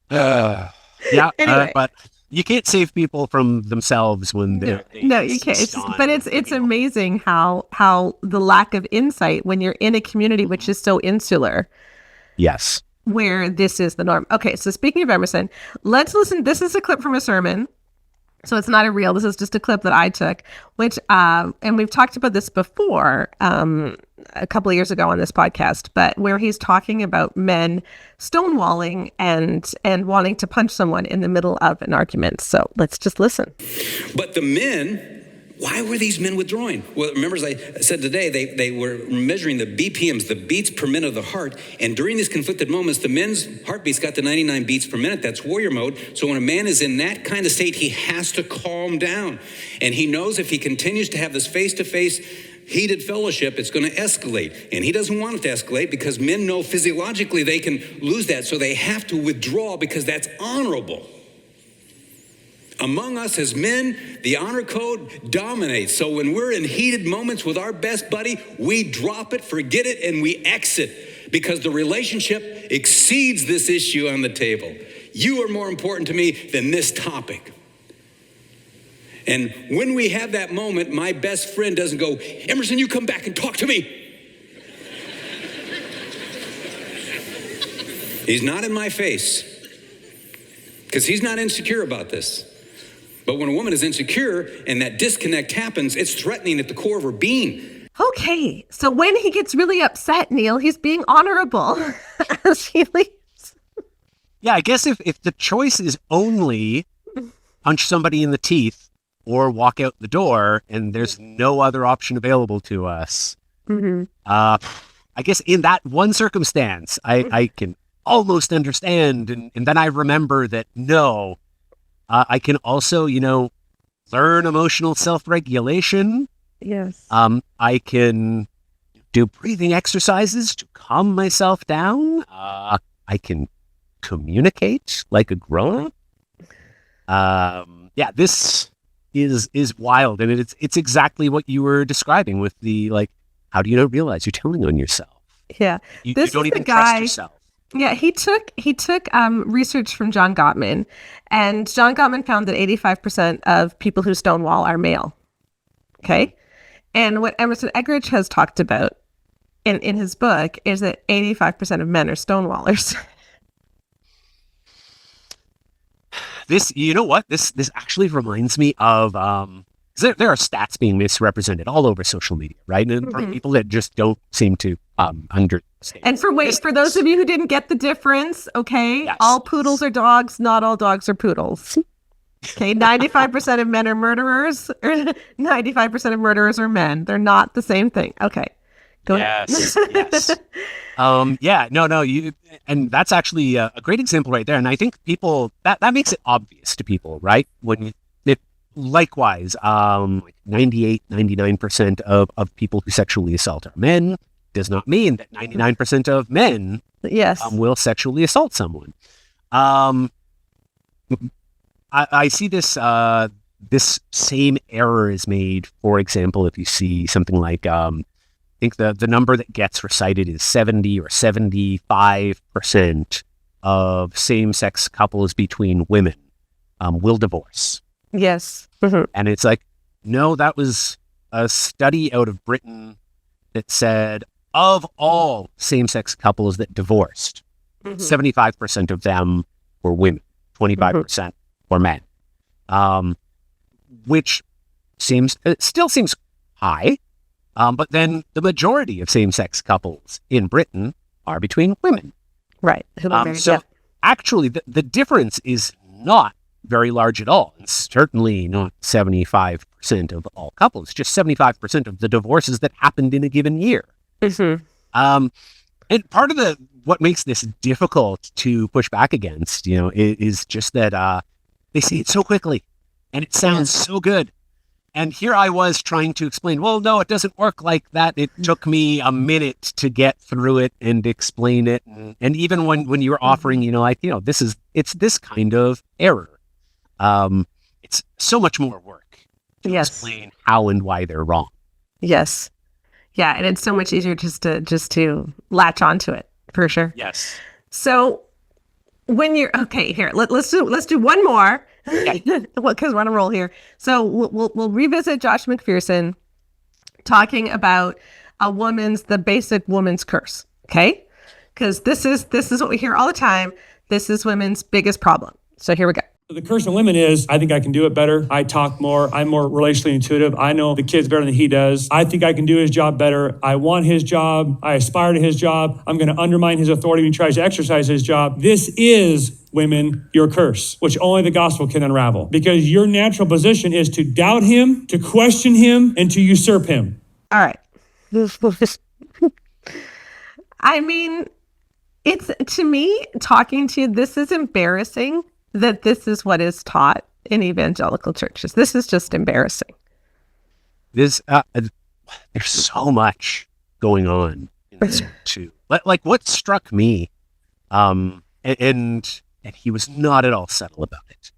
Anyway. But you can't save people from themselves when they're... No, you can't. But it's amazing how the lack of insight when you're in a community which is so insular. Yes. Where this is the norm. Okay, so speaking of Emerson, let's listen. This is a clip from a sermon. So it's not a reel. This is just a clip that I took, which, and we've talked about this before a couple of years ago on this podcast, but where he's talking about men stonewalling and wanting to punch someone in the middle of an argument. So let's just listen. But the men... Why were these men withdrawing? Well, remember, as I said today, they were measuring the BPMs, the beats per minute of the heart. And during these conflicted moments, the men's heartbeats got to 99 beats per minute. That's warrior mode. So when a man is in that kind of state, he has to calm down. And he knows if he continues to have this face-to-face heated fellowship, it's going to escalate. And he doesn't want it to escalate because men know physiologically they can lose that. So they have to withdraw because that's honorable. Among us as men, the honor code dominates. So when we're in heated moments with our best buddy, we drop it, forget it, and we exit because the relationship exceeds this issue on the table. You are more important to me than this topic. And when we have that moment, my best friend doesn't go, Emerson, you come back and talk to me. He's not in my face. because he's not insecure about this. But when a woman is insecure and that disconnect happens, it's threatening at the core of her being. Okay, so when he gets really upset, Neil, he's being honorable as he leaves. Yeah, I guess if the choice is only punch somebody in the teeth or walk out the door and there's no other option available to us, I guess in that one circumstance, I can almost understand. And then I remember that, no, I can also, learn emotional self-regulation. Yes. I can do breathing exercises to calm myself down. I can communicate like a grown-up. Yeah, this is wild. And it's exactly what you were describing with the, how do you not realize you're telling on yourself? Yeah. You This don't is the even trust guy. yourself. Yeah, he took research from John Gottman, and John Gottman found that 85% of people who stonewall are male. Okay, and what Emerson Eggerichs has talked about in his book is that 85% of men are stonewallers. This, you know what? This actually reminds me of there are stats being misrepresented all over social media, right? And for people that just don't seem to understand. And for those of you who didn't get the difference, okay, Yes. all poodles are dogs, not all dogs are poodles. Okay, 95% of men are murderers, or 95% of murderers are men. They're not the same thing. Okay, go ahead. Yes. Yeah, no, and that's actually a great example right there. And I think people, that makes it obvious to people, right? Likewise, 98, 99% of people who sexually assault are men does not mean that 99% of men Yes. will sexually assault someone. I see this this same error is made, for example, if you see something like, I think the number that gets recited is 70 or 75% of same-sex couples between women will divorce. Yes. And it's like, no, that was a study out of Britain that said of all same-sex couples that divorced, 75% of them were women, 25% were men, which still seems high. But then the majority of same-sex couples in Britain are between women. Right. So actually, the difference is not very large at all. And certainly not 75% of all couples, just 75% of the divorces that happened in a given year. And part of what makes this difficult to push back against, is just that they say it so quickly and it sounds so good. And here I was trying to explain, well, no, it doesn't work like that. It took me a minute to get through it and explain it. And even when you were offering, it's this kind of error. It's so much more work to explain how and why they're wrong. Yes. Yeah, and it's so much easier just to latch onto it, for sure. Yes. So when you're here, let's do one more, because we're on a roll here. So we'll revisit Josh McPherson talking about the basic woman's curse. Okay, because this is what we hear all the time. This is women's biggest problem. So here we go. The curse on women is, I think I can do it better. I talk more. I'm more relationally intuitive. I know the kids better than he does. I think I can do his job better. I want his job. I aspire to his job. I'm going to undermine his authority when he tries to exercise his job. This is, women, your curse, which only the gospel can unravel. Because your natural position is to doubt him, to question him, and to usurp him. All right. I mean, it's, to me, talking to you, this is embarrassing that this is what is taught in evangelical churches. This is just embarrassing. There's so much going on in this too. Like what struck me, and he was not at all subtle about it,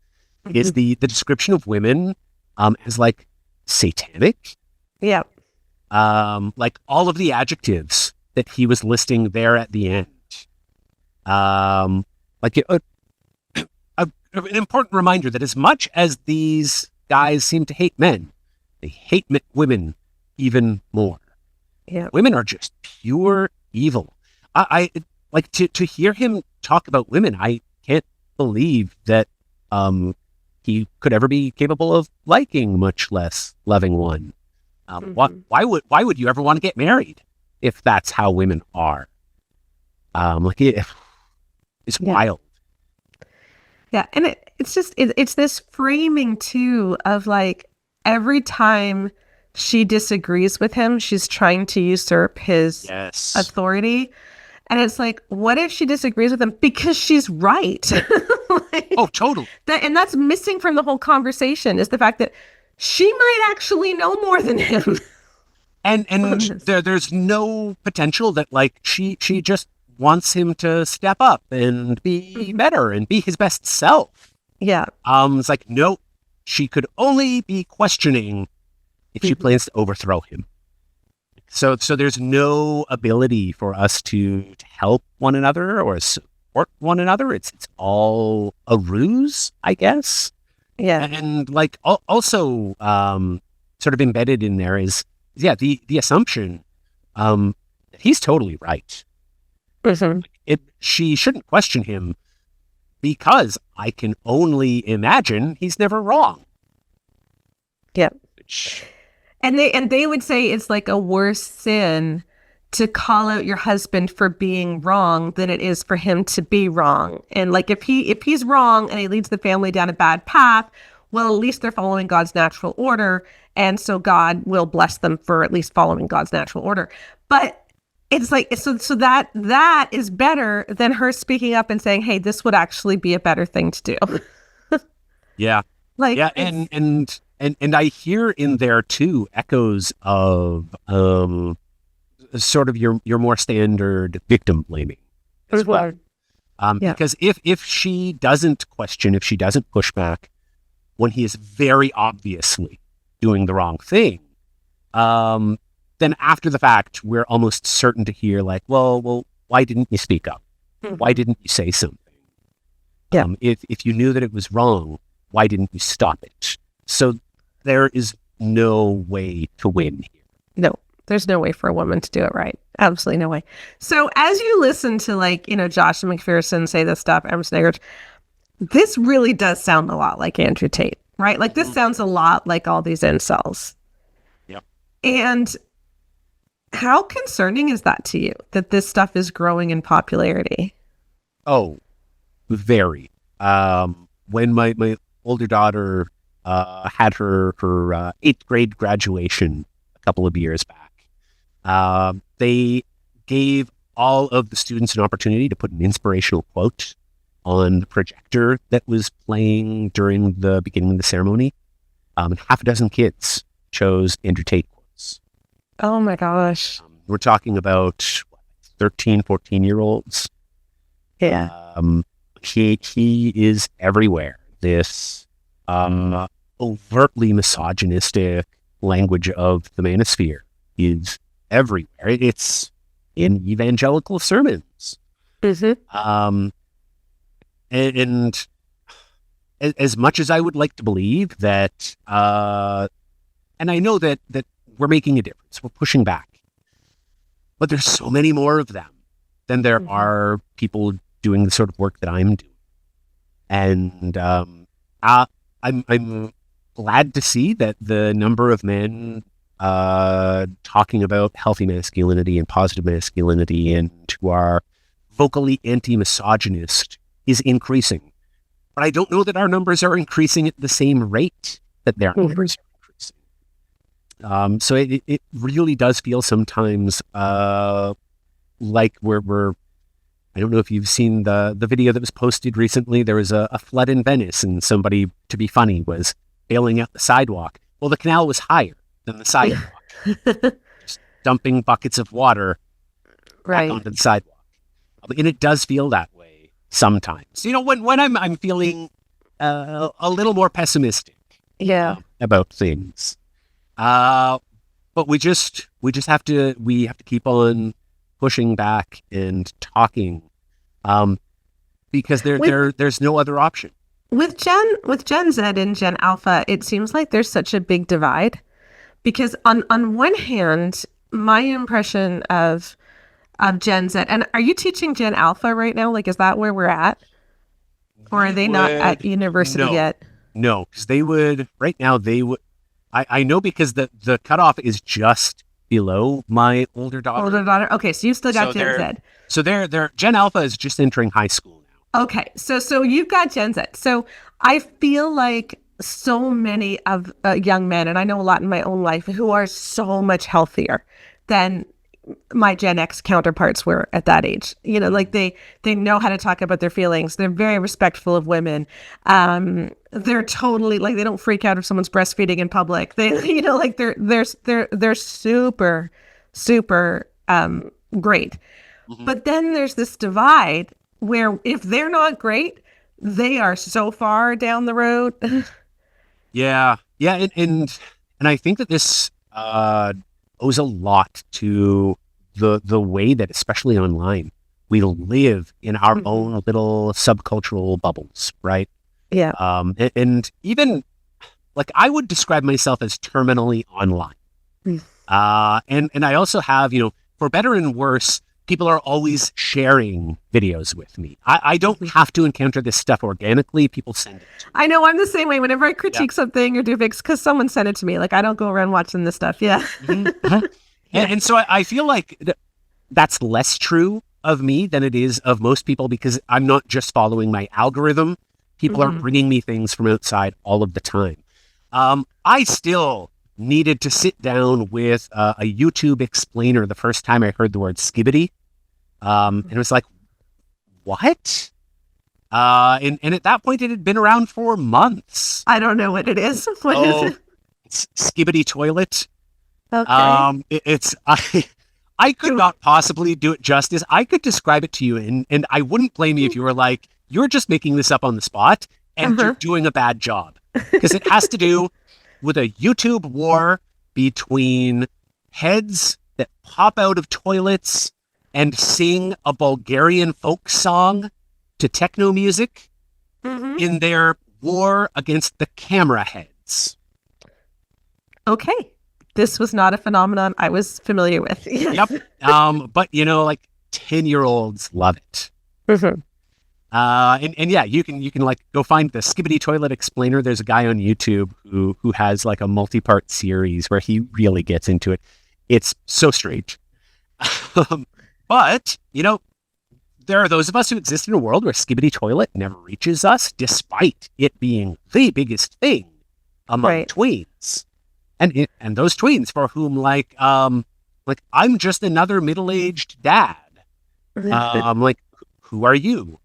is the description of women as like satanic. Yeah. Like all of the adjectives that he was listing there at the end. An important reminder that as much as these guys seem to hate men, they hate women even more. Yeah. Women are just pure evil. I like to hear him talk about women. I can't believe that he could ever be capable of liking, much less loving one. Why would you ever want to get married if that's how women are? It's wild. Yeah, and it's this framing too of like every time she disagrees with him, she's trying to usurp his authority. And it's like, what if she disagrees with him because she's right? Totally. And that's missing from the whole conversation is the fact that she might actually know more than him. And there's no potential that like she just wants him to step up and be better and be his best self. Yeah. It's like, no, she could only be questioning if she plans to overthrow him. So there's no ability for us to help one another or support one another. It's all a ruse, I guess. Yeah. And like also sort of embedded in there is the assumption that he's totally right. She shouldn't question him because I can only imagine he's never wrong. Yeah. And they would say it's like a worse sin to call out your husband for being wrong than it is for him to be wrong. And like if he's wrong and he leads the family down a bad path, well, at least they're following God's natural order, and so God will bless them for at least following God's natural order. But it's like so that is better than her speaking up and saying, "Hey, this would actually be a better thing to do." Yeah. Like and I hear in there too echoes of sort of your more standard victim blaming as well. Because if she doesn't question, if she doesn't push back when he is very obviously doing the wrong thing, then after the fact, we're almost certain to hear like, well, why didn't you speak up? Why didn't you say something? Yeah. If you knew that it was wrong, why didn't you stop it? So there is no way to win here. No, there's no way for a woman to do it right. Absolutely no way. So as you listen to like, Josh McPherson say this stuff, Emerson Eggers, this really does sound a lot like Andrew Tate, right? Like this sounds a lot like all these incels. Yep. And how concerning is that to you, that this stuff is growing in popularity? Oh, very. When my older daughter had her 8th grade graduation a couple of years back, they gave all of the students an opportunity to put an inspirational quote on the projector that was playing during the beginning of the ceremony. And half a dozen kids chose Andrew Tate quotes. Oh my gosh. We're talking about 13, 14-year-olds. Yeah. He is everywhere. This overtly misogynistic language of the manosphere is everywhere. It's in evangelical sermons. Mm-hmm. And as much as I would like to believe that, and I know that we're making a difference, we're pushing back, but there's so many more of them than there are people doing the sort of work that I'm doing. And I'm glad to see that the number of men talking about healthy masculinity and positive masculinity and who are vocally anti-misogynist is increasing. But I don't know that our numbers are increasing at the same rate that their numbers are increasing. So it really does feel sometimes like we're I don't know if you've seen the video that was posted recently. There was a flood in Venice and somebody, to be funny, was bailing out the sidewalk. Well, the canal was higher than the sidewalk. Just dumping buckets of water back onto the sidewalk. And it does feel that way sometimes. When I'm feeling a little more pessimistic about things. But we have to keep on pushing back and talking, because there's no other option. With Gen Z and Gen Alpha, it seems like there's such a big divide, because on one hand, my impression of Gen Z, and are you teaching Gen Alpha right now? Like, is that where we're at? Or are they not at university no, yet? No, because they would, right now, they would, I know because the cutoff is just below my older daughter. Older daughter? Okay, so you've still got Gen Z. So they're Gen Alpha is just entering high school now. Okay, so you've got Gen Z. So I feel like so many of young men, and I know a lot in my own life, who are so much healthier than my Gen X counterparts were at that age. You know, like they know how to talk about their feelings. They're very respectful of women. They're totally like, they don't freak out if someone's breastfeeding in public. They, you know, like they're super, super great. Mm-hmm. But then there's this divide where if they're not great, they are so far down the road. Yeah. And I think that this owes a lot to the way that, especially online, we live in our own little subcultural bubbles, right? Yeah. And even like I would describe myself as terminally online. And I also have, you know, for better and worse, people are always sharing videos with me. I don't have to encounter this stuff organically. People send it to me. I know, I'm the same way. Whenever I critique something or do fix, because someone sent it to me. Like, I don't go around watching this stuff. Yeah. And so I feel like that's less true of me than it is of most people, because I'm not just following my algorithm. People are bringing me things from outside all of the time. I still needed to sit down with a YouTube explainer the first time I heard the word skibbity. And it was like, what? And at that point, it had been around for months. I don't know what it is. What is it? It's skibbity toilet. Okay. I could not possibly do it justice. I could describe it to you, and I wouldn't blame you if you were like, you're just making this up on the spot, and you're doing a bad job. Because it has to do with a YouTube war between heads that pop out of toilets and sing a Bulgarian folk song to techno music in their war against the camera heads. Okay. This was not a phenomenon I was familiar with. Yep. But, you know, like 10-year-olds love it. And yeah, you can like go find the Skibbity Toilet Explainer. There's a guy on YouTube who has like a multi-part series where he really gets into it. It's so strange. But, you know, there are those of us who exist in a world where Skibbity Toilet never reaches us, despite it being the biggest thing among tweens. And those tweens for whom like I'm just another middle-aged dad. Like, who are you?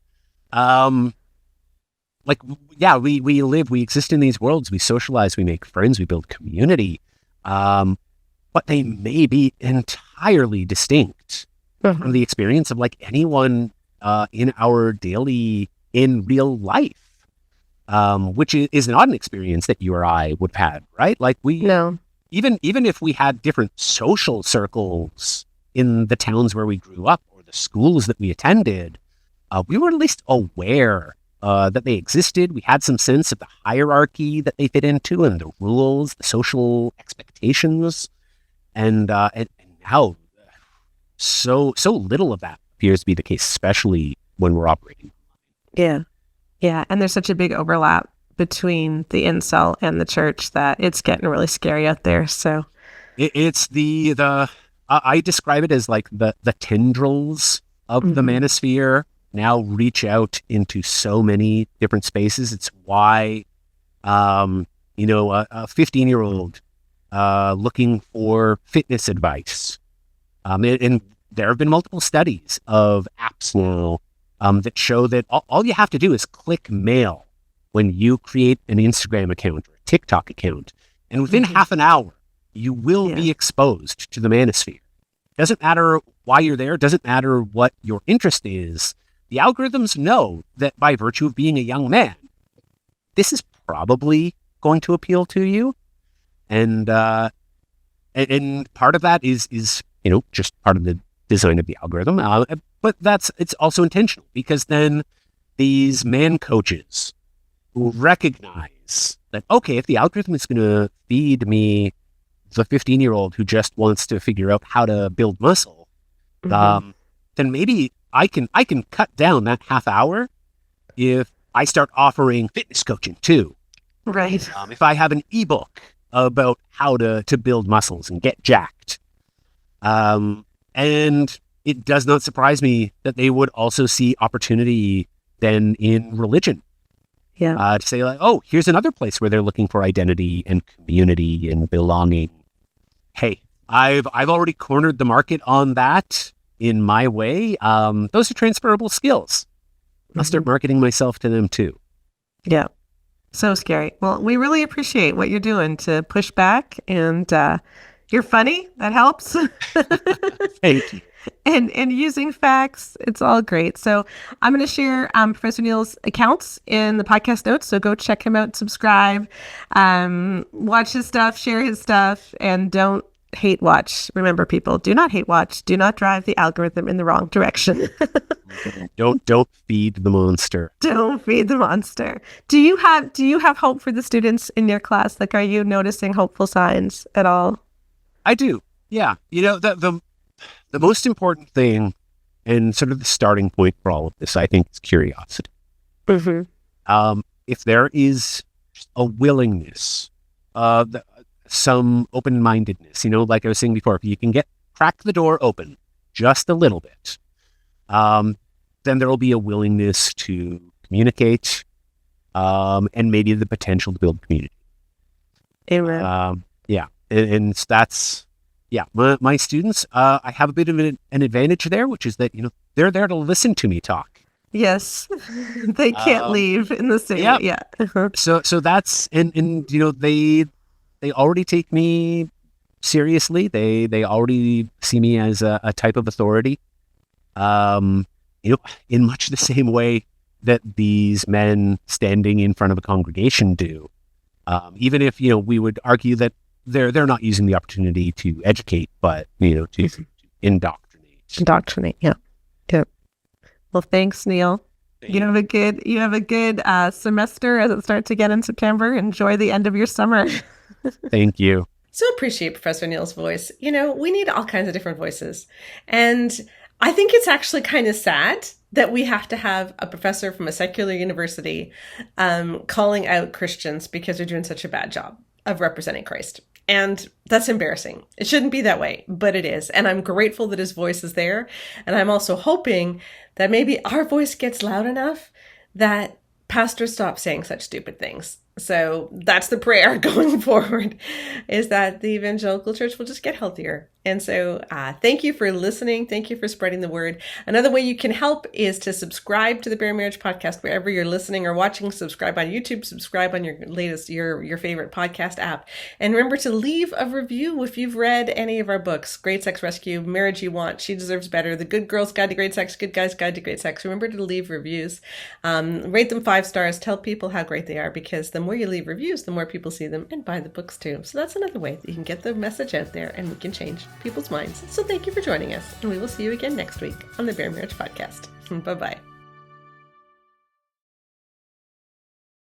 We exist in these worlds, we socialize, we make friends, we build community. But they may be entirely distinct from the experience of like anyone in our daily, in real life. Which is not an experience that you or I would have had, right? Like even if we had different social circles in the towns where we grew up or the schools that we attended, we were at least aware that they existed. We had some sense of the hierarchy that they fit into and the rules, the social expectations, and now so little of that appears to be the case, especially when we're operating. Yeah, and there's such a big overlap between the incel and the church that it's getting really scary out there. So it's I describe it as like the tendrils of the manosphere now reach out into so many different spaces. It's why, a 15-year-old looking for fitness advice, and there have been multiple studies of apps now that show that all you have to do is click mail when you create an Instagram account or a TikTok account. And within half an hour, you will be exposed to the manosphere. Doesn't matter why you're there. Doesn't matter what your interest is. The algorithms know that by virtue of being a young man, this is probably going to appeal to you. And part of that is just part of the design of the algorithm. But it's also intentional, because then these man coaches who recognize that, okay, if the algorithm is going to feed me the 15-year-old who just wants to figure out how to build muscle, then maybe I can cut down that half hour if I start offering fitness coaching too. Right. If I have an ebook about how to build muscles and get jacked. And it does not surprise me that they would also see opportunity then in religion. Yeah. To say like, oh, here's another place where they're looking for identity and community and belonging. Hey, I've already cornered the market on that in my way. Those are transferable skills. I'll start marketing myself to them too. Yeah. So scary. Well, we really appreciate what you're doing to push back, and you're funny. That helps. Thank you. And using facts, it's all great. So I'm going to share Professor Neil's accounts in the podcast notes. So go check him out, subscribe, watch his stuff, share his stuff, and don't hate watch. Remember, people, do not hate watch. Do not drive the algorithm in the wrong direction. Don't feed the monster. Don't feed the monster. Do you have hope for the students in your class? Like, are you noticing hopeful signs at all? I do. Yeah. The most important thing and sort of the starting point for all of this, I think, is curiosity. Mm-hmm. If there is a willingness, some open-mindedness, like I was saying before, if you can crack the door open just a little bit, then there will be a willingness to communicate, and maybe the potential to build community. Amen. Yeah. And that's, yeah, my students, I have a bit of an advantage there, which is that, they're there to listen to me talk. Yes. They can't leave in the same. Yeah. Yeah. So that's, and they already take me seriously. They already see me as a type of authority. In much the same way that these men standing in front of a congregation do. Even if, we would argue that they're not using the opportunity to educate, but, to indoctrinate. Indoctrinate. Yeah. Yeah. Well, thanks, Neil. You have a good semester as it starts again in September. Enjoy the end of your summer. Thank you. So appreciate Professor Neil's voice. We need all kinds of different voices. And I think it's actually kind of sad that we have to have a professor from a secular university calling out Christians because they're doing such a bad job of representing Christ. And that's embarrassing. It shouldn't be that way, but it is. And I'm grateful that his voice is there. And I'm also hoping that maybe our voice gets loud enough that pastors stop saying such stupid things. So that's the prayer going forward, is that the evangelical church will just get healthier. And so thank you for listening. Thank you for spreading the word. Another way you can help is to subscribe to the Bare Marriage Podcast wherever you're listening or watching. Subscribe on YouTube, subscribe on your favorite podcast app. And remember to leave a review if you've read any of our books. Great Sex Rescue, Marriage You Want, She Deserves Better, The Good Girl's Guide to Great Sex, Good Guy's Guide to Great Sex. Remember to leave reviews. Rate them 5 stars. Tell people how great they are, because the more you leave reviews, the more people see them and buy the books too. So that's another way that you can get the message out there and we can change people's minds. So thank you for joining us, and we will see you again next week on the Bare Marriage Podcast. Bye-bye.